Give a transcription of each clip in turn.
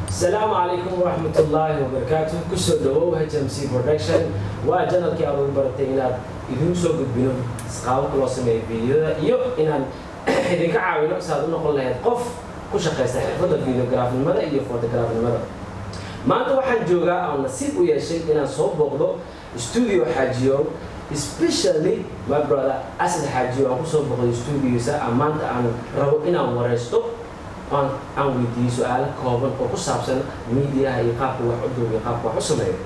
السلام عليكم ورحمة الله وبركاته. كسر دو HMC Production وجنال كي أبو برتينا إذن سوق بينهم سقاو كلاس من الفيديو إن إذا كعاونوا سادونا قلنا قف كوش قيسة فضل فيديوغراف المدى إيه فوتوغراف المدى ما أنت واحد جوجا أو نصيب ويا شيء إن صوب بقضو استوديو حاجيو especially my brother أسد حاجيو أكو صوب بقضو استوديو سا أمانت أنا ربو إنا ورستو aan weydiiyey su'aalo kooban oo ku saabsan media iyo qaabka wax u duubiyo qaabka wax u sameeyo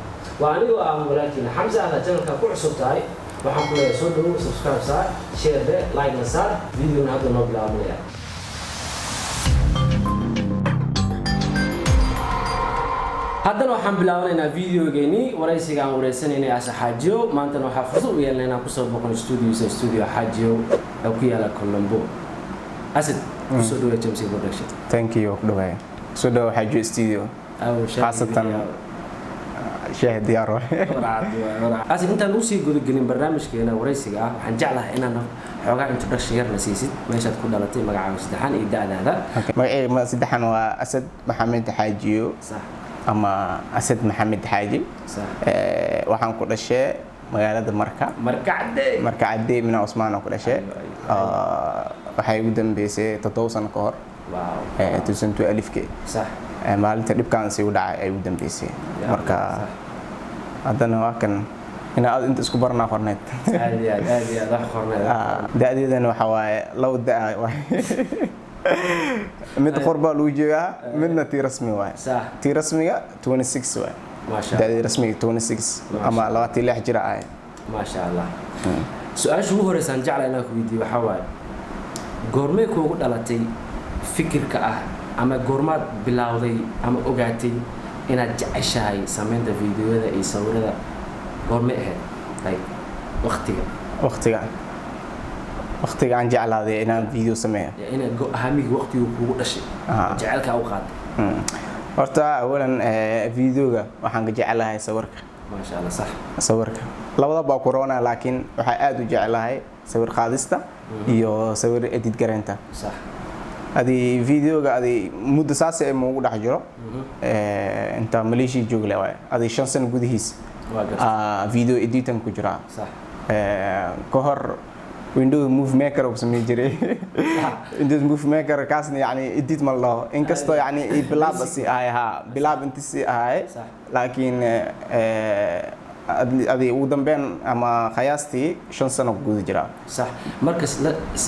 waa anigoo aan walaalkiina Xamza ah channelka ku cusub tahay waxaan ku leeyahay soo dhawow subscribe saar share de like na saar video hadda noo bilaabmaya haddana waxaan bilaabaynaa videogeeni waraysiga aan wareysanaynay Asa Xaajiyo maanta waxaa fursad u yeelanaynaa ku soo boqon studio Xaajiyo oo ku yaala Colombo Asad so do HMC Production. Thank you. So do Xaajiyo Studio. Khaasatan Sheekh Diyaaro. Asad intaan u sii gudagelin barnaamijkeena waraysiga ah waxaan jeclahay inaan xogaa introduction yar na siisid meeshaad ku dhalatay magacaaga saddexan iyo da'daada. Magacayga saddexan waa Asad Maxamed Xaajiyo. Sax. Ama Asad Maxamed Xaaji. Sax. Waxaan ku dhashay magaalada Marka Cadde min Usmaan ku dhashay. waxay ugu dambeysay 2000 ka hor waaw 2002 sax maalinta dhibkaan si u dhacay ay ugu dambeysay marka hadana waa kan ina aad inta isku barnaa qorneed aad wax qorneed da'deedana waxa waaye law da'a mid qurba loo jeeyaa midna tii rasmi waaye sax tii rasmiga 26 waaye ma sha Allah da'deed rasmiga 26 ama 26 jira ay ma sha Allah su'aashu ugu horeysan jeclaa inaan ku weydiiyo waxa waaye goormee kuugu dhalatay fikirka ah ama goormaad bilowday ama ogaatay inaad jeceshahay sameynta fiidiyoada iyo sawirada goormee ahayd like waqtiga aan jeclaaday inaan video sameeyo inaad ahamiga waqtigu kuugu dhashay jecelka u qaaday horta awalan videoga waxaan ka jecelahay sawirka ma sha Allah sax sawirka labada baa corona laakiin waxa aad u jecelahay sawir qaadista iyo sawir edit gareenta sax adi videoga adi muddo saas ay ugu dhax jiro inta Malaysia joogle waay adi 5 sano gudihiis video editing ku jira sax ka hor Windows Movie Maker oo sameey jiray Windows Movie Maker kaasna yani edit ma laho inkasto yani bilaab si bilaab intii ay laakiin adi ugu dambeyn ama qiyaastii 5 sano guud jira sax markas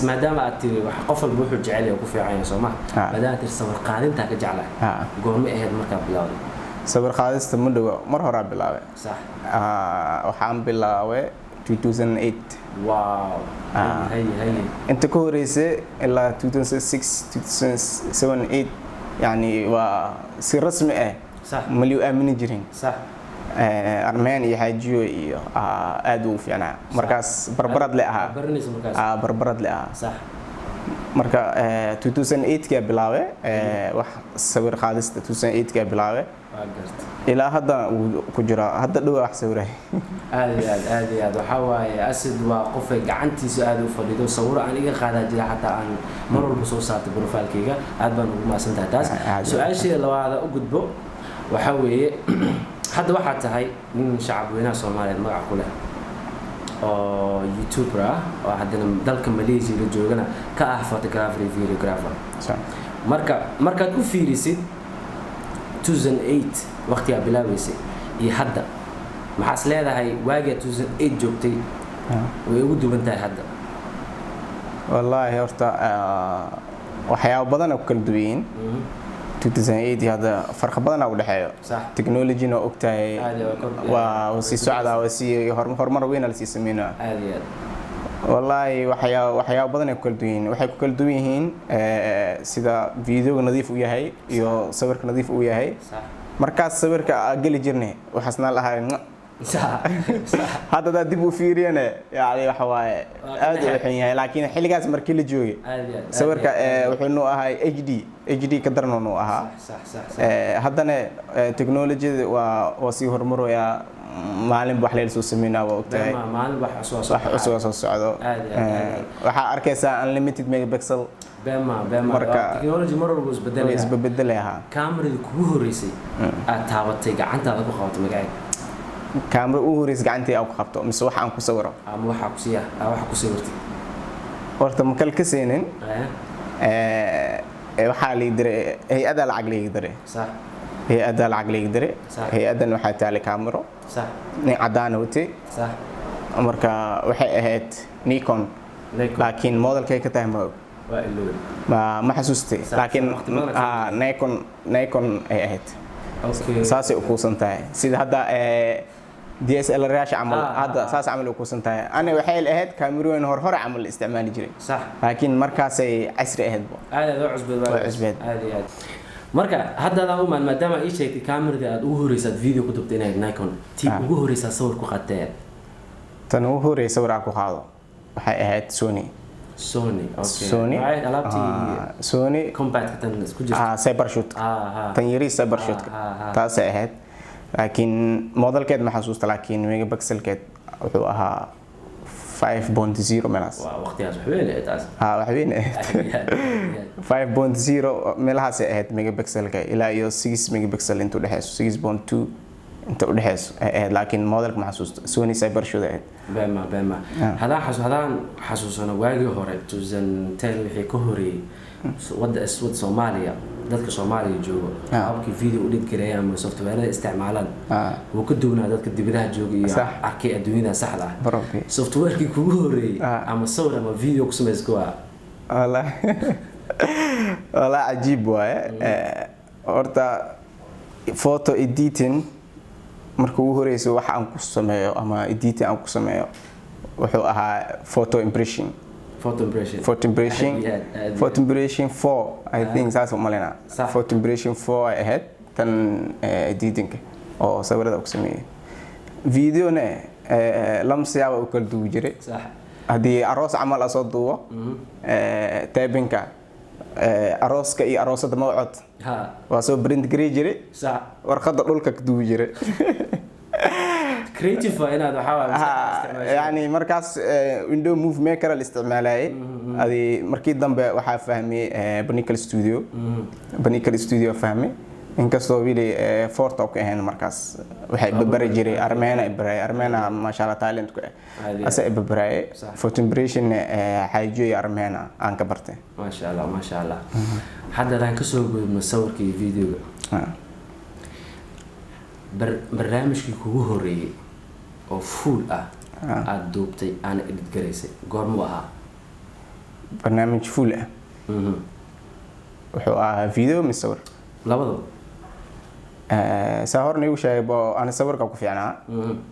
maadaama aad tiri wax qof walba wuxuu jecel yahay ku fiican yahay Soomaa maadaama tir sawir qaadinta ka jeclaa goorma ahayd marka bilowday sawir qaadista ma dhaw mar hore bilaabay sax waxaan bilaabay 2008 wow hay inta ka horeysay ilaa 2006 2007 yani waa si rasmi ah sax maliyo aamin jirin sax armeen iyo Xaajiyo iyo aad u fiicnaa markaas barbarad le barbarad le sax marka 2008 ka bilaabay wax sawir qaadista 2008 ka bilaabay ilaa hadda ku jira hadda dhow wax sawiray aad waxa waaye Asad waa qof gacantiisa aad u fadhido sawir aan iga qaadaa jira xataa aan mar walba soo saartay profile-kayga aad baan ugu maasantahay taas su'aashii labaad u gudbo waxa weeye hadda waxaa tahay nin shacab weynaha Soomaaliyeed magac ku leh oo YouTuber ah oo haddana dalka Malaysia la joogana ka ah photographer iyo videographer markaad u fiirisid 2008 waqtiga bilaabaysay iyo hadda maxaas leedahay waaga 2008 joogtay way ugu duwan tahay hadda wallahi horta waxyaabo badan oo kala duwan 2008 hada farq badan u dhaxeeyo technology no ogtahay waa si socda waa si horumar weyn la sameeyay wallahi waxyaabo badan oo kala duwan waxay ku kala duwan yihiin sida video nadiif u yahay iyo sawirka nadiif u yahay markaas sawirka gali jirnay waxaasna lahayn هذا دib u fiiriyana yaani waxa waaye aad u xun yahay laakiin xilligaas markii la joogay sawirka wuxuu noo ahay HD ka darno noo aha haddana technology waa si horumaraya maalin wax la soo sameynaa waa ogtahay maalin wax soo socdo waxa arkaysaa unlimited megapixel bema technology mar walba isbedelayaa kaamirada kugu horeysay aad taabatay gacantaada ku qabato magacay kaamira ugu horeysay gacantii aan ku qabto mise wax aan ku sawiro ama waxa ku siiya waxa ku sawirtay horta ma kal ka seenin waxa la diray hay'adda lacag la diray sax hay'adda lacag la diray hay'addan waxa taale kaamiro sax nin cadaan watay sax marka waxay ahayd Nikon laakiin modelkay ka tahay ma xasuustay laakiin Nikon ay ahayd saasay u kuusan tahay sida hadda DSLR raasha camal hadda saas camal u kuusan tahay ana waxay ahayd kaamirooyin hore camal isticmaali jiray sax laakiin markaas ay casri ahayd cusbeed marka hadda u maadaama ay sheegtay kaamirada aad ugu horeysay video ku dubtay inay Nikon tii ugu horeysay sawir ku qaaday tan ugu horeysay sawir ku qaado waxay ahayd Sony Sony compact tan isku jirta Cybershoot tan yari Cybershoot taas ay ahayd laakiin modelkeed ma xasuusta laakiin megapixelkeed wuxuu ahaa 5.0 meelaas waqtigaas waxweyn taas waxweyn 5.0 meelahaas ay ahayd megapixelka ilaa iyo 6 megapixel inta u dhaxayso 6.2 inta u dhaxayso laakiin modelka ma xasuusta Sony Cybershoot ahayd bema hadaan xasuusano waagii hore 2010 wixii ka horeeyay wadda Soomaaliya dadka Soomaaliya joogo habkii video u dhig gareeyay ama software isticmaalaan wuu ka duwanaa dadka dibadaha jooga iyo arkay adduunyada saxda ah software-kii kugu horeeyay ama sawir ama video ku sameeyay wala ajiib waaye horta photo editing marka ugu horeysay wax aan ku sameeyo ama editing aan ku sameeyo wuxuu ahaa photo impression 4 I think saas u malena photo impression 4 ay ahayd tan editing oo sawirada ku sameeyay video ne lamsiyaaba u kala duwi jiray hadii aroos camal asoo duubo taabinka arooska iyo aroosada magacod waa soo print gareey jiray warqada dhulka ka duwi jiray creative inaad waxa yani markaas window move maker la isticmaalay adi markii dambe waxa fahmay Banical Studio fahmay inkastoo wili forta ka ahayn markaas waxay babare jiray Armena ma sha Allah talent ku asa babare photo impression xaajiyo Armena aan ka bartay ma sha Allah hadda aan ka soo gudubno sawirkii videoga barnaamijkii kugu horeeyay oo full aad duubtay aan edit gareysay goorma ahaa barnaamij full wuxuu ahaa video misawir labadaba sahorna igu sheegay boo aan sawirka ku fiicnaa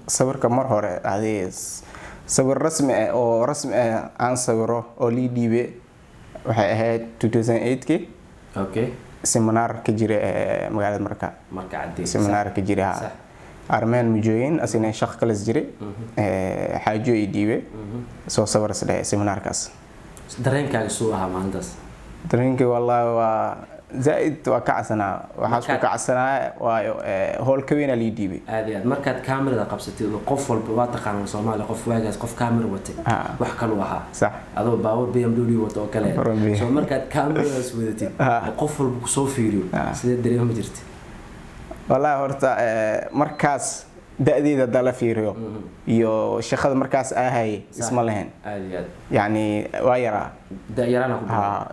sawirka mar hore adees sawir rasmi ah oo rasmi ah aan sawiro oo lii dhiibay waxay ahayd 2008 okay seminar ka jira magaalada marka cadeys seminar ka jira Armeen mujooyin asina shaqo kala jiray xaajo ii dhiibay soo sawir saddex seminarkaas dareenkaaga soo ahaa maalintaas dareenkii wallahi waa زائد وكعسنا وحاسب كعسنا وهول كوينا اللي يديبي هذه مركز كاميرا قبستي قفل بواطق عن الصومال قف واجز قف كاميرا وتي وحكلوها صح هذا باور BMW وتوكله سو مركز كاميرا سويتي قفل بصوفيريو سيد دريهم جرتي والله هرتا مركز دأديدا دالا فيريو يو شخص مركز هاي اسم لهن يعني وايرا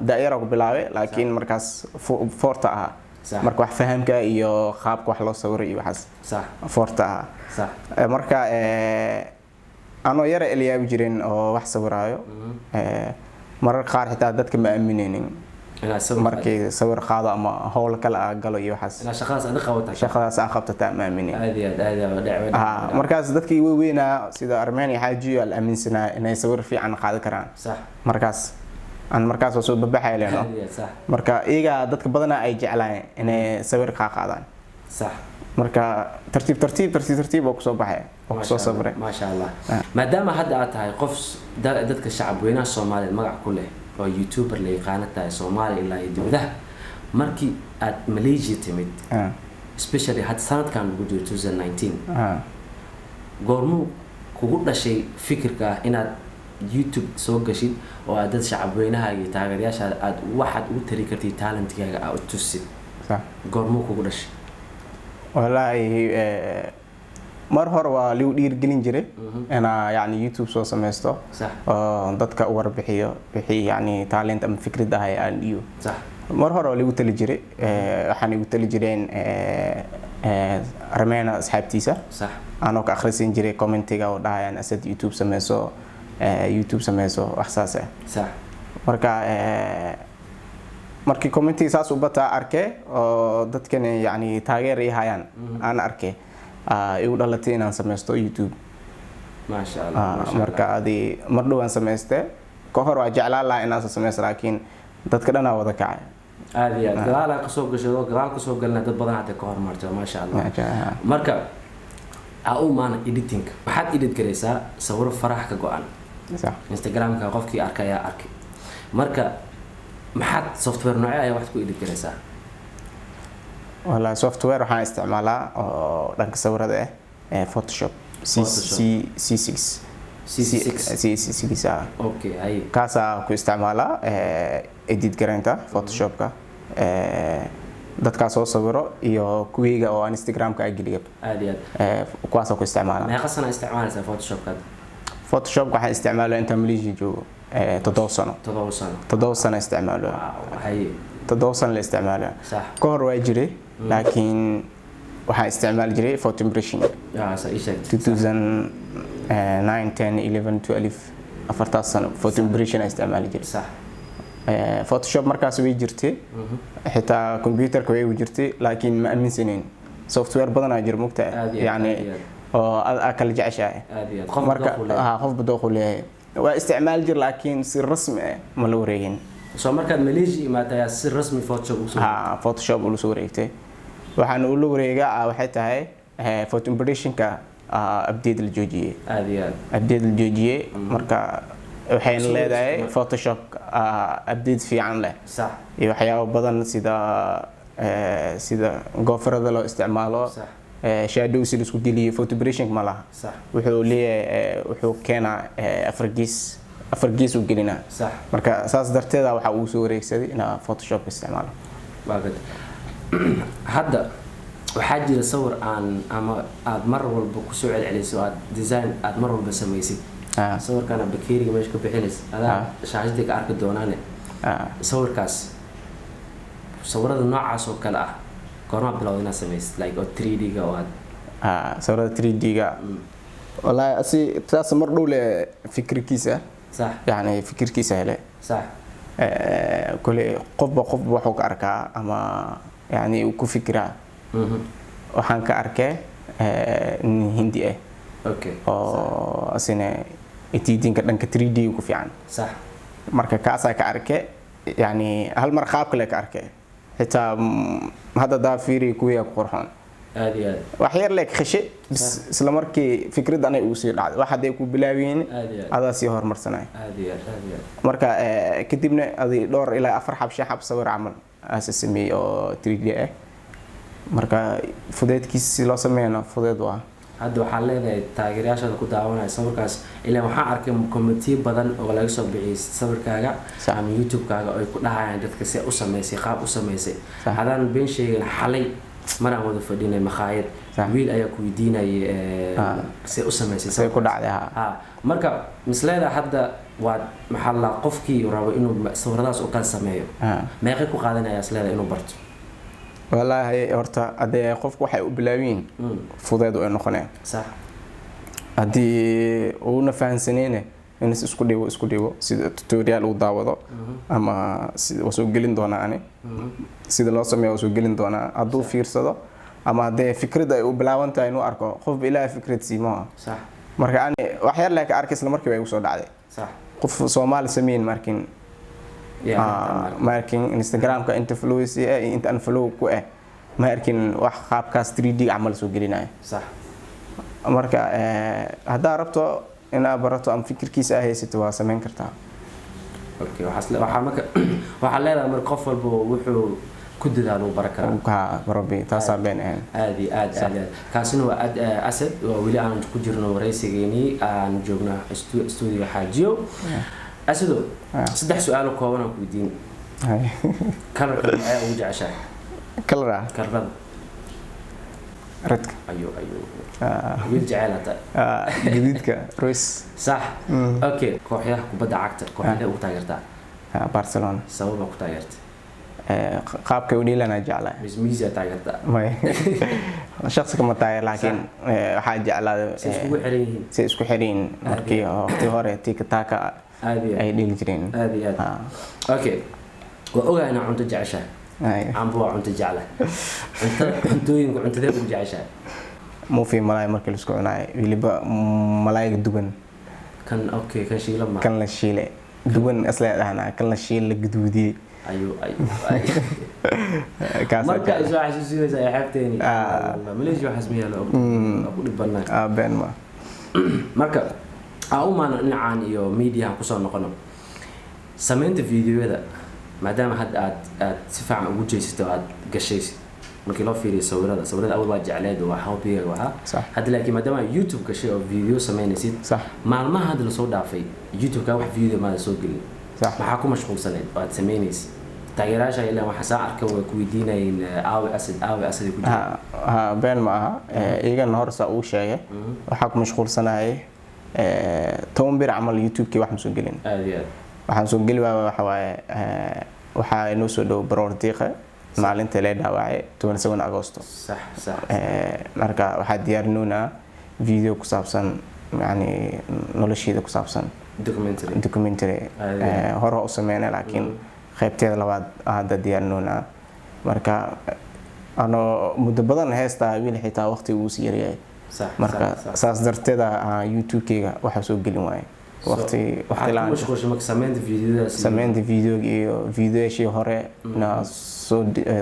دائرة بلاوي لكن مركز فورتا مركز واحد فهمك يو خابك واحد لو صوري وحس صح فورتا صح مركز أنا يرى اللي يجرين واحد صورايو مرة قار حتى دتك مأمنين markii sawir qaado ama hawl kala galo iyo waxaas ina shaqadaas aan qabta taamaamini aad markaas dadkii weynaa sida Armenia xaajiyo al aaminsanaa inay sawir fiican qaadi karaan sax markaas soo babaxay leeno marka iyaga dadka badanaa ay jeclaan inay sawir qaadaan sax marka tartiib oo ku soo baxay oo ku soo sabray ما شاء الله maadaama hadda aad tahay qof dadka shacab weynaha Soomaaliyeed magac ku leh oo YouTuber la yaqaan tahay Soomaaliya ilaa iyo dibadda markii aad Malaysia timid especially had sanadkan ugu jiro 2019 goormuu kugu dhashay fikirka inaad YouTube soo gashid oo aad dad shacab weynaha iyo taageerayaasha aad waxaad ugu tari kartid talentkaaga aad tusid goormuu kugu dhashay wallahi mar hore waa liu dhiirgelin jiray ana yani YouTube soo sameysto oo dadka u warbixiyo wixii yani talent ama fikrad ah aan iyo mar hore liu tali jiray waxaan igu tali jireen Armeena asxaabtiisa anoo ka akhrisin jiray commentiga oo dhahayaan asad YouTube sameyso wax saas ah marka markii commentiga saas u bata arkay oo dadkan yani taageer ay hayaan aan arkay igu dhalatay inaan sameysto YouTube ما شاء الله marka adii mar dhawaan sameystay ka hor waa jeclaan lahaa inaan sameysto laakiin dadka dhan wada kacay aadi gadaal ka soo gashado gadaal ka soo galna dad badan hada ka hor marto ma sha Allah marka maan editing waxaad edit gareysaa sawir farax ka go'an Instagram ka qofkii arkaya arkay marka maxaad software noocee ay wax ku edit gareysaa wala software waxaan isticmaalaa oo dhanka sawirada Photoshop C6 okay hay kaasa ku isticmaalaa edit gareynta Photoshop-ka dadka soo sawiro iyo kuwiga oo Instagram-ka ay geliyo aad kuwaas ku isticmaalaa ma qasana isticmaalaa Photoshop-ka waxaan isticmaalaa inta Malaysia joogo 7 sano isticmaalaa hay 7 sano la isticmaalaa ka hor waa jiray laakiin waxaan isticmaali jiray photo impression 2009 10 11 12 afartaas sano photo impression isticmaali jiray Photoshop markaas way jirtay xitaa computerka way jirtay laakiin ma aaminsaneyn software badan ay jir mugta yani oo aad kala jeceshahay marka qof badoo leeyahay waa isticmaal jir laakiin si rasmi ah ma la wareegin soo markaad Malaysia imaatay si rasmi Photoshop uu soo wareegtay waxaan uu la wareegaa waxay tahay photo impression-ka update la joojiyay marka waxay leedahay Photoshop update fiican leh iyo waxyaabo badan sida goofarada loo isticmaalo shadows la isku geliyo photo impression ma laha wuxuu leeyahay wuxuu keenaa afar gees u gelina marka saas darteeda waxa uu soo wareegsaday in Photoshop isticmaalo hadda waxaa jira sawir ama aad mar walba ku soo celceliso aad design aad mar walba sameeysid sawirkana bakeeriga meesha ka bixinaysa adaa shaashada ka arki doonaan sawirkaas sawirada noocaas oo kale ah goorma bilowday inaad samaysid like 3D ga oo sawirada 3D ga wallahi asi taas mar dhow le fikirkiisa yani fikirkiisa hele kule qof wuxuu ka arkaa ama yani uu ku fikiraa waxaan ka arkay hindi oo asina editing-ka dhanka 3D ku fiican marka kaasa ka arkay yani hal mar qaab kale ka arkay xitaa hadda daa fiiri kuwiya qurxoon wax yar leek khashay isla markii fikraddan ay u sii dhacday wax haday ku bilaaween adaa si horumarsanay marka kadibna adii dhowr ilaa 4 xab sawir amal asasimay oo 3D ah marka fudeedkiisa loo sameeyana fudeed waa hadda waxaa leedahay taageerayaashada ku daawanaya sawirkaas ilaa waxaan arkay community badan oo laga soo bixiyay sawirkaaga ama YouTube-kaaga oo ay ku dhahayaan dadka si u sameysay qaab u sameysay hadaan been sheegin xalay maraan wada fadhinay maqaayad wiil ayaa ku weydiinayay si u sameysay say ku dhacday marka misleeda hadda waa maxaa la qofkii rabo inuu sawiradaas u kala sameeyo meeqay ku qaadanaya isleeda inuu barto wallahi horta adee qofku waxay u bilaaween fudeed oo noqonay hadii uu fahansaneen in isku dhigo sida tutorial uu daawado ama sida soo gelin doona ani sida loo sameeyo soo gelin doona haduu fiirsado ama hadee fikrad ay u bilaawantahay inuu arko qof ilaahay fikrad siimo marka ani wax yar la ka arkay isla markii ay u soo dhacday qof Soomaali sameeyay markin Instagram ka inta followers inta unfollow ku ma arkin wax qaabkaas 3D camal soo gelinayo صح marka hadaa rabto inaad barato ama fikirkiisa ay haysato waa sameyn kartaa اوكي waxaa marka waxa leedahay mar qof walba wuxuu ku dadaalo baraka rabbi taasa been aadi kaasina waa asad oo wili aan ku jirno wareysigeeni aan joogna studio xaajiyo asado saddex su'aal oo kooban aan ku weydiin kalarka ay ugu jeceshahay kalarada radka ayo wiil jecelata gididka rois صح اوكي kooxyaha kubadda cagta kooxda ugu taageertaa Barcelona sabab ku taageertay qaabka uu dhiilana jeclaa mismiisa taageertaa may shakhsi kama taageer laakiin waxa jeclaa si isku xiriin markii waqti hore TikTok ay dhiil jireen okay waa ogaana cunto jeceshahay عم بوا عند جعله أنت ينقل أنت ذا بجعشة مو في ملاي مركل سكوناي اللي بقى ملاي دبن كان أوكي كان شيء لما كان الشيء دبن أصلا أنا كان الشيء الجدودي أيوه مركز إذا حسيت زي حبتني مليش حسميها لو أقول بنا بين ما مركز أو ما نعاني يو ميديا كسر نقنا سمعت فيديو هذا maadaama hadda aad si fiican ugu jeesato aad gashaysid markii loo fiiriyo sawirada awal waa jecleed waa hobbiga waxa hadda laakiin maadaama YouTube gashay oo video sameynaysid maalmaha hadda la soo dhaafay YouTube ka wax video ma soo gelin maxaa ku mashquulsaneed oo aad sameynaysid taageerayaasha ilaa waxa saa arka way ku weydiinayeen aawi asad ku jira been ma aha iyagan hor saa uu sheegay waxa ku mashquulsanahay toonbir amal YouTube ki wax ma soo gelin waxaan soo gali waxa waaye waxa inoo soo dhow baroor diiqa maalinta la dhaawacay 27 Agoosto صح marka waxa diyaarinoona video ku saabsan yani nolosheeda ku saabsan documentary hore u sameeyay laakiin qaybteeda labaad hadda diyaarinoona marka ano muddo badan heesta wiil xitaa waqti uu si yariyay marka saas darteeda YouTube-kayga waxa soo gelin waayay waqti laan mashquulsho marka sameynta video iyo videoshii hore na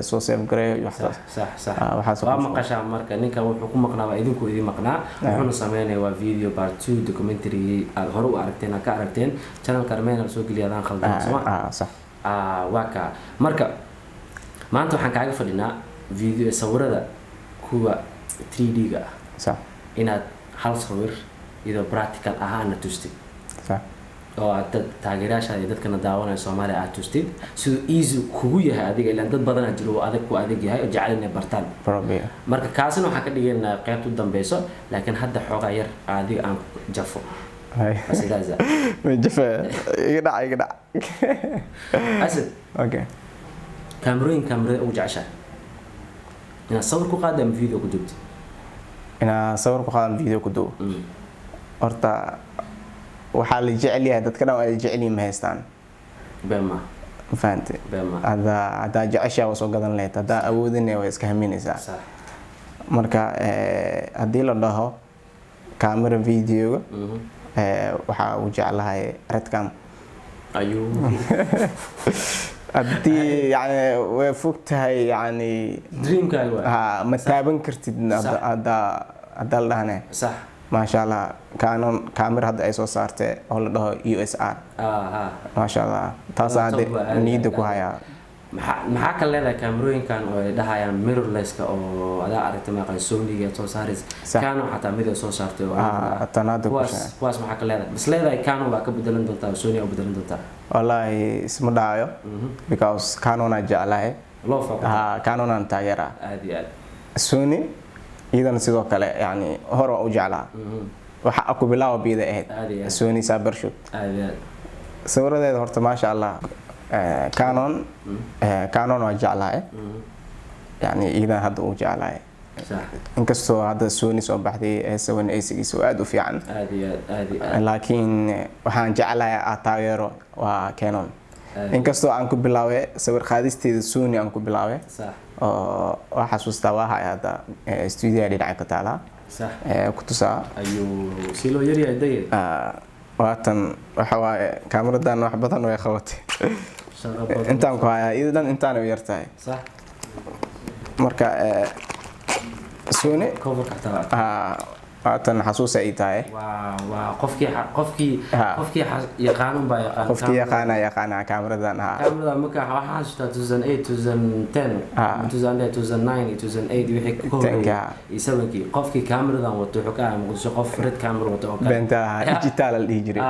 soo save garay waxa waa maqashaa marka ninka wuxuu ku maqnaa idinku idin maqnaa wuxuu sameeyay waa video part 2 documentary aad hore u aragteen ka aragteen channel Carmena soo galiyadaan khaldan sax waka marka maanta waxaan kaaga fadhinaa video sawirada kuwa 3D ga sax inaad hal sawir iyo practical ahaan tustid oo aad taageerayaasha dadkana daawanaya Soomaaliya aad tustid sidoo easy kugu yahay adiga ilaa dad badan jiro oo adag ku adag yahay oo jecel inay bartaan marka kaasina waxa ka dhigaynaa qaybta dambayso laakiin hadda xoogaa yar adiga aan jafo asidaza ma jafa iga dhac asad okay kamera ugu jecesha ina sawir ku qaadam video ku dubti ina sawir ku qaadam video ku duub horta waxa la jecel yahay dadkana ay jecel yihiin ma haystaan bema faante hada jecesha soo gadan leeyahay hada awoodina way iska haminaysaa marka hadii la dhaho camera video waxa uu jecelahay redcam ayuu hadii yani way fogtahay yani dream kaaga ma taaban kartid hada la dhahane صح ما شاء الله كانون كاميرا هذا أيسو صارته هلا ده USR ما شاء الله تاسع هذا نيدو كهايا maxaa kale leedahay kaamirooyinkan oo ay dhahayaan mirrorless ka oo ada aragtay ma qan Sony iyo soo saaris kaano xataa mid soo saartay oo tanado kuwaas maxaa kale leedahay bas leedahay kaano waa ka bedelan doontaa Sony oo bedelan doontaa wallahi isma dhaayo because kaano na jeclahay loo faqo kaano na taageera aadi Sony idan sidoo kale yani hore u jeclaa waxa aku bilaabo biida ahayd Sony Cybershoot sawiradeeda horta ma sha Allah Canon waa jeclaa yani idan hadda u jeclaa inkastoo hadda Sony soo baxday A7A6 oo aad u fiican laakiin waxaan jeclaa taageero waa Canon inkastoo aan ku bilaaway sawir qaadisteeda Sony aan ku bilaaway oo xasuustaa waa hay'adda studio dhinaca ka taala صح كنت ساعة أيوه سيلو يري عدي وقتاً وحواي كاميرا دان واحد بطن ويا خواتي أنت مكوايا إذا أنت أنا ويرتاي صح marka Sony cover kartaa tan xasuus ay tahay waa qofkii yaqaan baa yaqaan qofkii yaqaan kaamiradan marka waxa xasuustaa 2008 2010 2009 2008 wixii ku horeeyay isagii qofkii kaamiradan wato wuxuu ka muuqdo qof red camera wato oo benta digital la dhihi jiray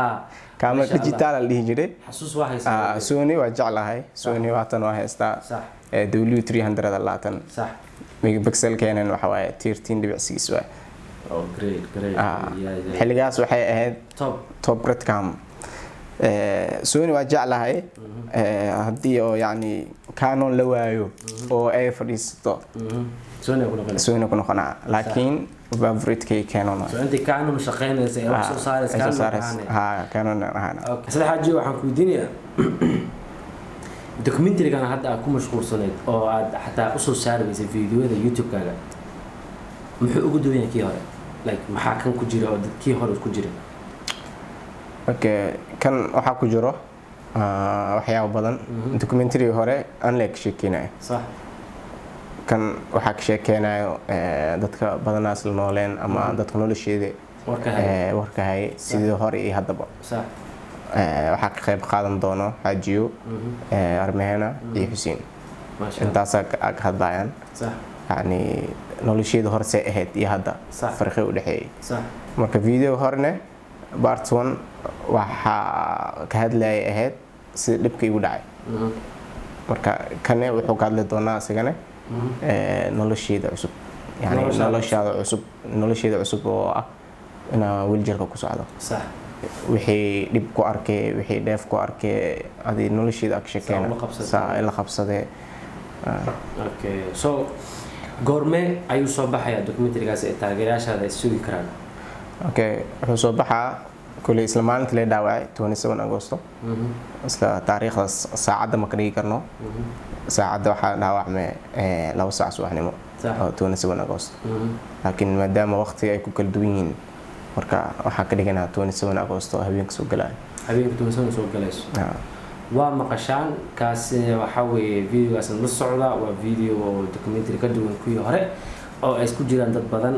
kaamira digital la dhihi jiray xasuus waa haysaa Sony waa jeclahay Sony waa tan waa haystaa W300 laatan sax megapixel keenan waxa waaye 13.6 waa oh great xiligaas waxay ahayd top red cam Sony waa jeclahay hadii oo yani Canon la waayo oo ay fadhiisto Sony ku noqonaa laakiin favorite kay Canon so inta Canon shaqeynaysa ee wax soo saaraysa Canon ahana okay sida xaji waxaan ku diinayaa documentary-gan hadda aad ku mashquulsanayd oo aad xataa u soo saaraysay fiidiyoada YouTube-kaaga muxuu ugu duwan yahay kii hore like maxaa kan ku jira oo dadkii hore ku jira okay kan waxa ku jiro waxyaabo badan documentary hore aan la sheekeynay sax kan waxa ka sheekeynayo dadka badanaas la nooleen ama dadka nolosheeda warka hay sidii hore iyo hadaba sax waxa ka qayb qaadan doono Hajiyo Armeena iyo Xuseen intaas ka hadlayaan sax yani nolosheeda hore say ahayd iyo hadda farqi u dhaxeeyay sax marka video horne part 1 waxa ka hadlay ahayd si dhibkii u dhacay marka kan wuxuu ka hadli doonaa isagana nolosheeda cusub yani nolosheeda cusub oo ah ina wiljarka ku socdo sax wixii dib ku arkay wixii dheef ku arkay adii nolosheeda ka sheekayna saa la qabsaday okay so goorme ayuu soo baxaya documentary-gaas ee taageerayaashaada ay sugi karaan okay wuxuu soo baxaa kulli isla maalinta la dhaawacay 27 Agosto isla taariikhdaas saacada ma ka dhigi karno saacada waxa dhaawacmay 2 saac subaxnimo oo 27 Agosto laakiin maadaama waqtiga ay ku kala duwan yihiin marka waxa ka dhiganaa 27 Agosto habeenka soo galay habeenka 27 soo galayso waa maqashaan kaas waxa weeye video-gaas la socda waa video oo documentary ka duwan kuwii hore oo ay isku jiraan dad badan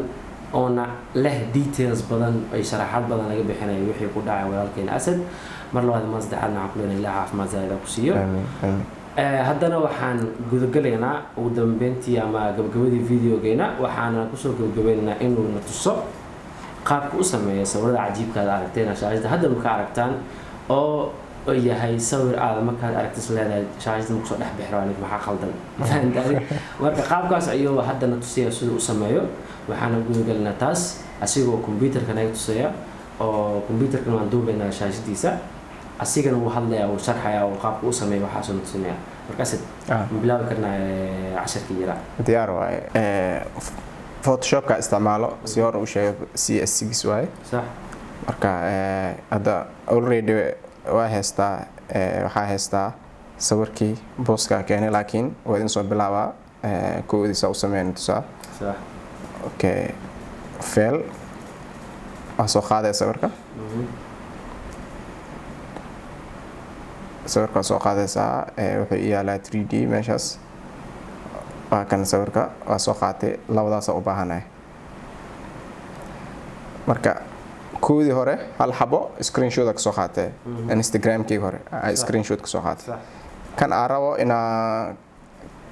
oo leh details badan ay sharaxaad badan laga bixinayo wixii ku dhacay walaalkeen Asad mar labaad ma saddexaad ma aqoon ilaa caafimaad zaid ku siiyo haddana waxaan gudagalaynaa ugu dambeyntii ama gabagabadii video-geena waxaan ku soo gabagabeynaa inuu na tuso qaabka u sameeyo sawirada cajiibka aad aragteen shaashada hadda marka aragtaan oo yahay sawir aad markaad aragtis leedahay shaashada ma soo dhex bixiraan maxaa qaldan marka qaabkaas ayuu haddana tusaya sida u sameeyo waxaan gudagalnaa taas asigoo computer-ka naga tusaya oo computer-ka waan duubaynaa shaashadiisa asigana uu hadlaya oo sharxaya oo qaabka u sameeyo waxa soo tusinaya markaas bilaabi karnaa casharkii jira diyaar waaye Photoshop-ka isticmaalo si hore u sheego CS6 waaye sax marka hadda already waa haystaa sawirkii booska keenay laakiin waa idin soo bilaabaa koodiisa u sameeyay tusaa sax okay fail soo qaaday sawirka soo qaadaysaa wuxuu yaalaa 3D meeshaas waa kan sawirka waa soo qaatay labadaas u baahanahay marka koodii hore hal xabo screenshot ka soo qaatay Instagram-kii hore screenshot ka soo qaatay kan arabo ina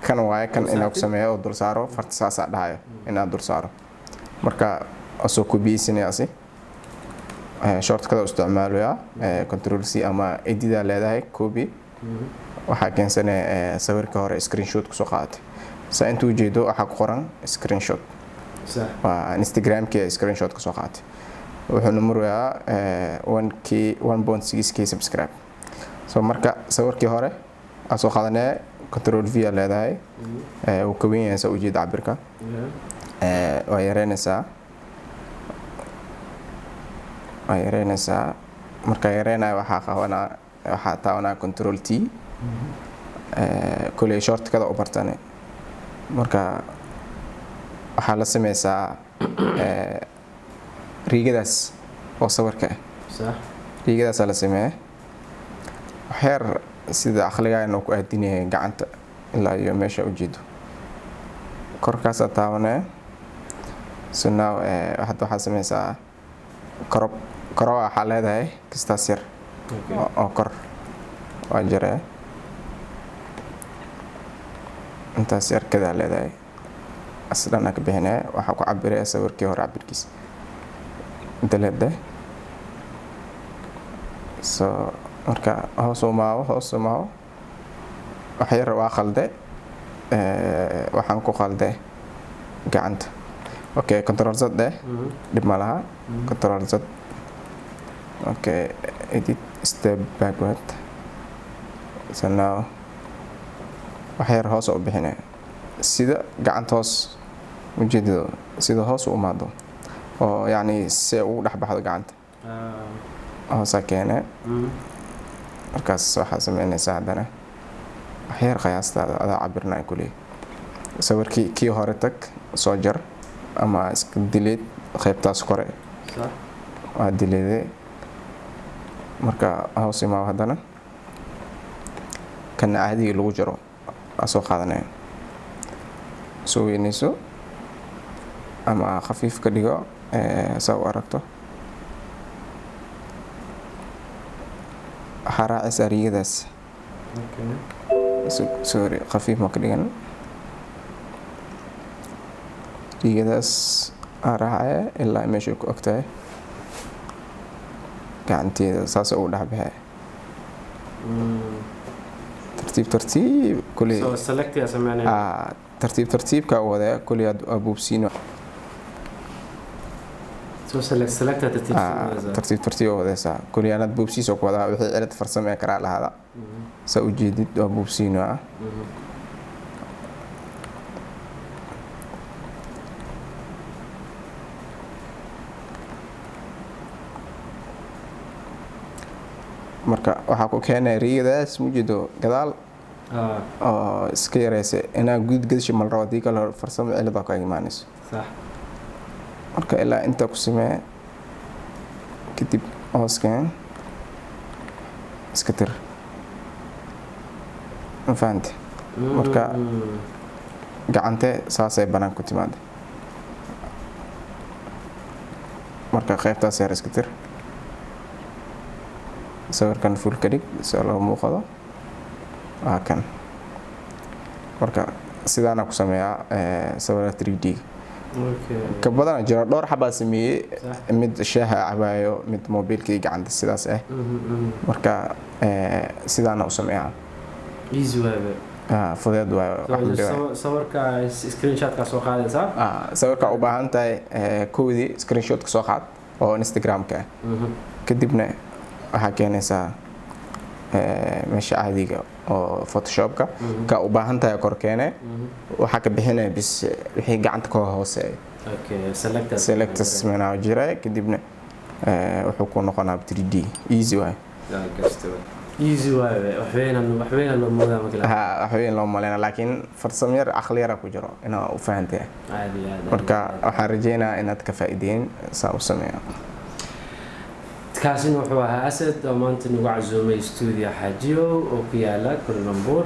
kan waaye kan ina ku sameeyo oo dul saaro fartisaas dhahayo ina dul saaro marka asoo ku biisinayasi shortcut isticmaalaya control C ama edit leedahay copy waxa keensanay sawirka hore screenshot ku soo qaatay sa intuu jeedo waxa ku qoran screenshot sax waa Instagram-kii screenshot ka soo qaatay wuxuu numerayaa 1.6k subscribe so marka sawirkii hore soo qaadanay control V leedahay uu ka weyn yahay soo jeeda cabirka waa yareynaysaa marka yareynay waxa taawana control T kulay shortcut u bartane marka waxa la sameeysaa riigadaas oo sawirka sax riigadaas la sameeyay waxyar sida aqliga inuu ku aadinay gacanta ilaa iyo meesha u jeedo korkaas taabanaya. So now hadda waxaa sameysaa koro waxaa leedahay kastaas yar oo kor waa jare intaas yar kadaa leedahay aslan ka bixinaya waxaa ku cabiraya sawirkii hore cabirkiisa inta leedahay. So marka hoos u maawo wax yar waa khalde waxaan ku khalde gacanta. Okay, control Z dib ma laha. Control Z. Okay, edit step backward. So now wax yar hoos u bixinay sida gacanta hoos ujeedo sida hoos u maado oo yani si uu dhax baxdo gacanta hoos keene. Markaas waxa sameynaysaa haddana wax yar qiyaastada ada cabirnaa kulli sawirkii kii hore tag soo jar ama iska delete qaybtaas kore waa delete. Marka hoos imaa haddana kan caadiga lagu jiro soo qaadanaya soo weynayso ama khafiif ka dhigo saa u aragto. حراعس أريداس. سوري خفيف ما كديان. أريداس أراعي إلا ماشي أكتر. كعنتي ساس أولها بها. ترتيب كل. So select يا سمعني. ترتيب كأوذا كل أبو بسينو. So select ترتيب هذا سا كل أنا بوبسي سوق هذا وحي على تفرسم يكره لهذا سأوجد بوبسي نوع. marka waxa ku keenay riidaas mujido gadaal iska yareysa ina guud gadasho mal raadii kala farsamo cilada ka iimaanayso sax. marka ilaa inta ku samee kadib hooskan iska tir ma fahanti. marka gacante saasay banaan ku timaada. marka qaybtaas yar iska tir sawirkan full ka dhig si loo muuqdo kan. marka sidaana ku sameeyaa sawirka 3D ka badan jira dhowr xabaa sameeyay mid shaaha cabaayo mid mobilkii gacanta sidaas marka sidaana u sameeyaa easy way fudeed waa sawirka screenshot ka soo qaadaysaa sawirka u baahan tahay koodii screenshot ka soo qaad oo Instagram ka kadibna waxa keenaysaa meesha caadiga oo Photoshop ka u baahan tahay kor keene waxa ka bixinay bis wixii gacanta ka hooseeyo. Okay, select mana jira kadibna wuxuu ku noqonaa 3D easy way. easy way waxweena loo moodaa ma kala waxweena loo maleena laakiin farsamo yar aqli yar ku jiro inaa u fahantahay caadi marka waxaan rajeynayaa inaad ka faa'iideen saa u sameeyo. كاسين وحوها أسد ومانت نوع زومي استوديو حاجيو وكيالا كل منبور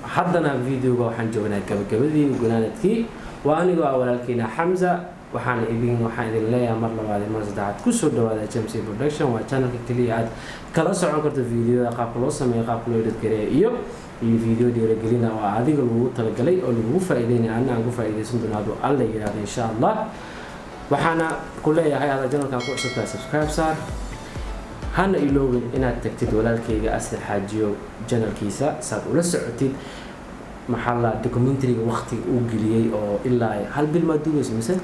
حضنا فيديو جو حنجونا كبكبدي وقلنا تكي وأنا جو أول كينا حمزة وحنا إبين وحنا اللي أمر له هذه المزدعات كسر دوا هذا جيمسي برودكشن وشانل كتليات كلا سرعة كرت الفيديو قابلو سمي قابلو يدك كريه الفيديو دي رجلنا وعادي قلبو تلقلي أو قلبو فايدين عنا قلبو فايدين سندنا هذا الله يراد إن شاء الله. waxaana ku leeyahay hada channelka ku cusub subscribe saar hana iloobin inaad tagtid walaalkayga Asad Xaajiyo channelkiisa saad ula socotid maxalla documentary waqti uu geliyay oo ilaa hal bil ma duubeyso mise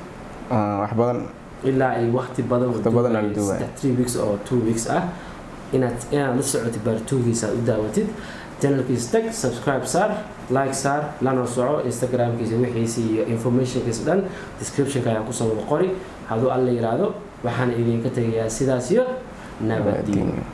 wax badan ilaa ay waqti badan aan duubay 3 weeks or 2 weeks inaad la socotid bartuugiisa u daawatid channelkiisa tag subscribe saar like saar lana soco Instagramkiisa wixiisi iyo informationkiisa dhan description ka ayaan ku soo qori haduu alla yiraahdo waxaan idin ka tagayaa sidaas iyo nabadgelyo.